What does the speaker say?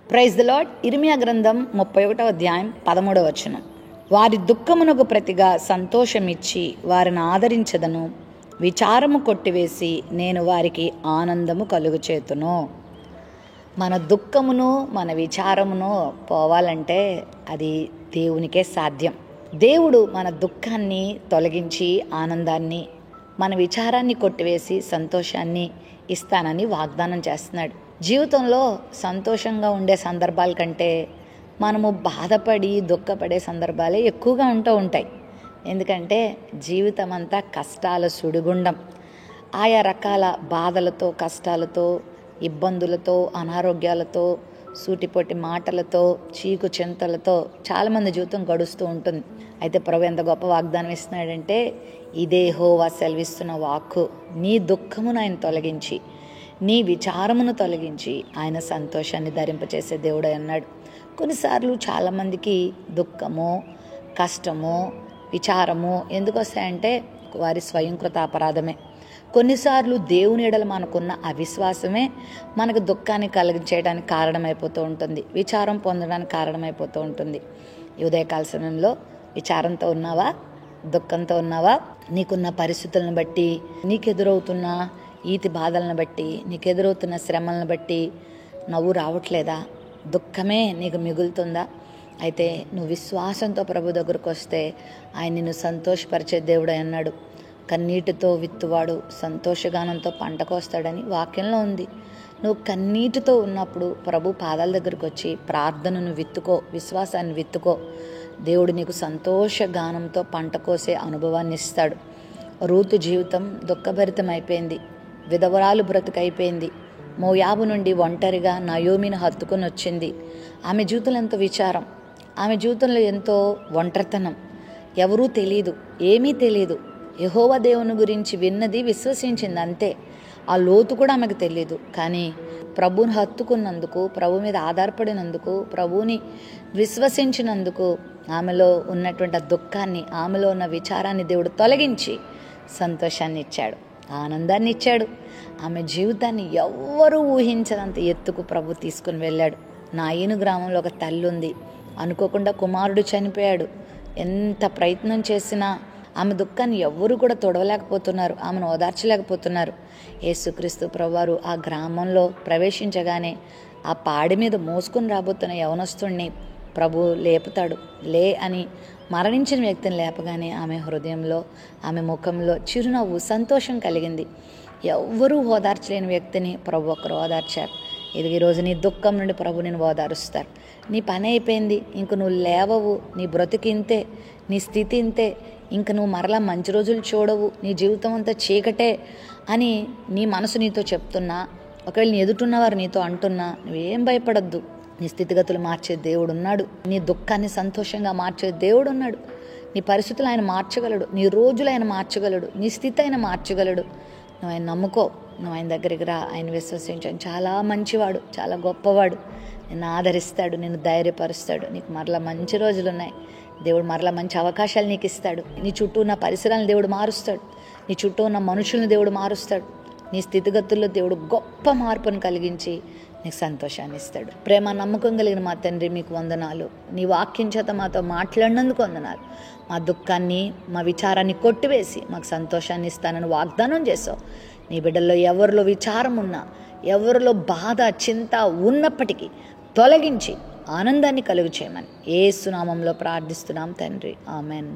Praise the lord. ఇర్మియా గ్రంథం 31వ అధ్యాయం 13వ వచనం. వారి దుఃఖమునకు ప్రతిగా సంతోషమిచ్చి వారిని ఆదరించదను, విచారము కొట్టివేసి నేను వారికి ఆనందము కలుగచేతును. మన దుఃఖమును మన విచారమును పోవాలంటే అది దేవునికే సాధ్యం. దేవుడు మన దుఃఖాన్ని తొలగించి ఆనందాన్ని, మన విచారాన్ని కొట్టివేసి సంతోషాన్ని ఇస్తానని వాగ్దానం చేస్తున్నాడు. జీవితంలో సంతోషంగా ఉండే సందర్భాల కంటే మనము బాధపడి దుఃఖపడే సందర్భాలే ఎక్కువగా ఉంటాయి. ఎందుకంటే జీవితం అంతా కష్టాల సుడిగుండం. ఆయా రకాల బాధలతో, కష్టాలతో, ఇబ్బందులతో, అనారోగ్యాలతో, సూటిపోటి మాటలతో, చీకు చింతలతో చాలామంది జీవితం గడుస్తూ ఉంటుంది. అయితే ప్రభు ఎంత గొప్ప వాగ్దానం ఇస్తున్నాడంటే, ఇదే యెహోవా సెలవిస్తున్న వాక్కు, నీ దుఃఖమును ఆయన తొలగించి, నీ విచారమును తొలగించి ఆయన సంతోషాన్ని ధరింపచేసే దేవుడు అన్నాడు. కొన్నిసార్లు చాలామందికి దుఃఖము, కష్టము, విచారము ఎందుకు వస్తాయంటే వారి స్వయంకృత అపరాధమే. కొన్నిసార్లు దేవుని ఎడల మనకున్న అవిశ్వాసమే మనకు దుఃఖాన్ని కలిగించేయడానికి కారణమైపోతూ ఉంటుంది, విచారం పొందడానికి కారణమైపోతూ ఉంటుంది. ఈ ఉదయకాల సమయంలో విచారంతో ఉన్నావా? దుఃఖంతో ఉన్నావా? నీకున్న పరిస్థితులను బట్టి, నీకెదురవుతున్న ఈతి బాధలను బట్టి, నీకెదురవుతున్న శ్రమలను బట్టి నవ్వు రావట్లేదా? దుఃఖమే నీకు మిగులుతుందా? అయితే నువ్వు విశ్వాసంతో ప్రభు దగ్గరకు వస్తే ఆయన నిన్ను సంతోషపరిచే దేవుడు అన్నాడు. కన్నీటితో విత్తువాడు సంతోషగానంతో పంట కోస్తాడని వాక్యంలో ఉంది. నువ్వు కన్నీటితో ఉన్నప్పుడు ప్రభు పాదాల దగ్గరకు వచ్చి ప్రార్థనను విత్తుకో, విశ్వాసాన్ని విత్తుకో. దేవుడు నీకు సంతోషగానంతో పంట కోసే అనుభవాన్ని ఇస్తాడు. రూతు జీవితం దుఃఖభరితం అయిపోయింది, విధవరాలు బ్రతుకైపోయింది. మోయాబు నుండి ఒంటరిగా నయోమిని హత్తుకొని వచ్చింది. ఆమె జీవితంలో ఎంతో విచారం, ఆమె జీవితంలో ఎంతో ఒంటరితనం, ఎవరూ తెలియదు, ఏమీ తెలియదు. యెహోవా దేవుని గురించి విన్నది, విశ్వసించింది అంతే. ఆ లోతు కూడా ఆమెకు తెలియదు. కానీ ప్రభువుని హత్తుకున్నందుకు, ప్రభు మీద ఆధారపడినందుకు, ప్రభువుని విశ్వసించినందుకు ఆమెలో ఉన్నటువంటి దుఃఖాన్ని, ఆమెలో ఉన్న విచారాన్ని దేవుడు తొలగించి సంతోషాన్ని ఇచ్చాడు, ఆనందాన్ని ఇచ్చాడు. ఆమె జీవితాన్ని ఎవ్వరూ ఊహించనంత ఎత్తుకు ప్రభు తీసుకుని వెళ్ళాడు. నాయను గ్రామంలో ఒక తల్లి ఉంది, అనుకోకుండా కుమారుడు చనిపోయాడు. ఎంత ప్రయత్నం చేసినా ఆమె దుఃఖాన్ని ఎవ్వరూ కూడా తొడవలేకపోతున్నారు, ఆమెను ఓదార్చలేకపోతున్నారు. యేసుక్రీస్తు ప్రభువారు ఆ గ్రామంలో ప్రవేశించగానే ఆ పాడి మీద మోసుకుని రాబోతున్న యవనస్తుడిని ప్రభు లేపుతాడు. లే అని మరణించిన వ్యక్తిని లేపగానే ఆమె హృదయంలో, ఆమె ముఖంలో చిరునవ్వు, సంతోషం కలిగింది. ఎవ్వరూ ఓదార్చలేని వ్యక్తిని ప్రభు ఒకరు ఓదార్చారు. ఇది ఈరోజు నీ దుఃఖం నుండి ప్రభు నేను ఓదారుస్తారు. నీ పని అయిపోయింది, ఇంక నువ్వు లేవవు, నీ బ్రతికింతే, నీ స్థితి ఇంతే, ఇంక నువ్వు మరలా మంచి రోజులు చూడవు, నీ జీవితం అంతా చీకటే అని నీ మనసు నీతో చెప్తున్నా, ఒకవేళ నీ ఎదుటిన్నవారు నీతో అంటున్నా, నువ్వేం భయపడద్దు. నీ స్థితిగతులు మార్చే దేవుడు ఉన్నాడు, నీ దుఃఖాన్ని సంతోషంగా మార్చే దేవుడు ఉన్నాడు. నీ పరిస్థితులు ఆయన మార్చగలడు, నీ రోజులు ఆయన మార్చగలడు, నీ స్థితి ఆయన మార్చగలడు. నువ్వు ఆయన నమ్ముకో, నువ్వు ఆయన దగ్గరికి రా, ఆయన విశ్వసించాను. చాలా మంచివాడు, చాలా గొప్పవాడు. నిన్ను ఆదరిస్తాడు, నిన్ను ధైర్యపరుస్తాడు. నీకు మరలా మంచి రోజులు ఉన్నాయి. దేవుడు మరలా మంచి అవకాశాలు నీకు ఇస్తాడు. నీ చుట్టూ ఉన్న పరిసరాలను దేవుడు మారుస్తాడు, నీ చుట్టూ ఉన్న మనుషులను దేవుడు మారుస్తాడు. నీ స్థితిగతుల్లో దేవుడు గొప్ప మార్పును కలిగించి నీకు సంతోషాన్ని ఇస్తాడు. ప్రేమ నమ్మకం కలిగిన మా తండ్రి, మీకు వందనాలు. నీ వాక్యం చేత మాతో మాట్లాడినందుకు వందనాలు. మా దుఃఖాన్ని, మా విచారాన్ని కొట్టివేసి మాకు సంతోషాన్ని ఇస్తానని వాగ్దానం చేసావు. నీ బిడ్డల్లో ఎవరిలో విచారం ఉన్నా, ఎవరిలో బాధ, చింత ఉన్నప్పటికీ తొలగించి ఆనందాన్ని కలుగు చేయమని యేసు నామములో ప్రార్థిస్తున్నాం తండ్రి. ఆమెన్.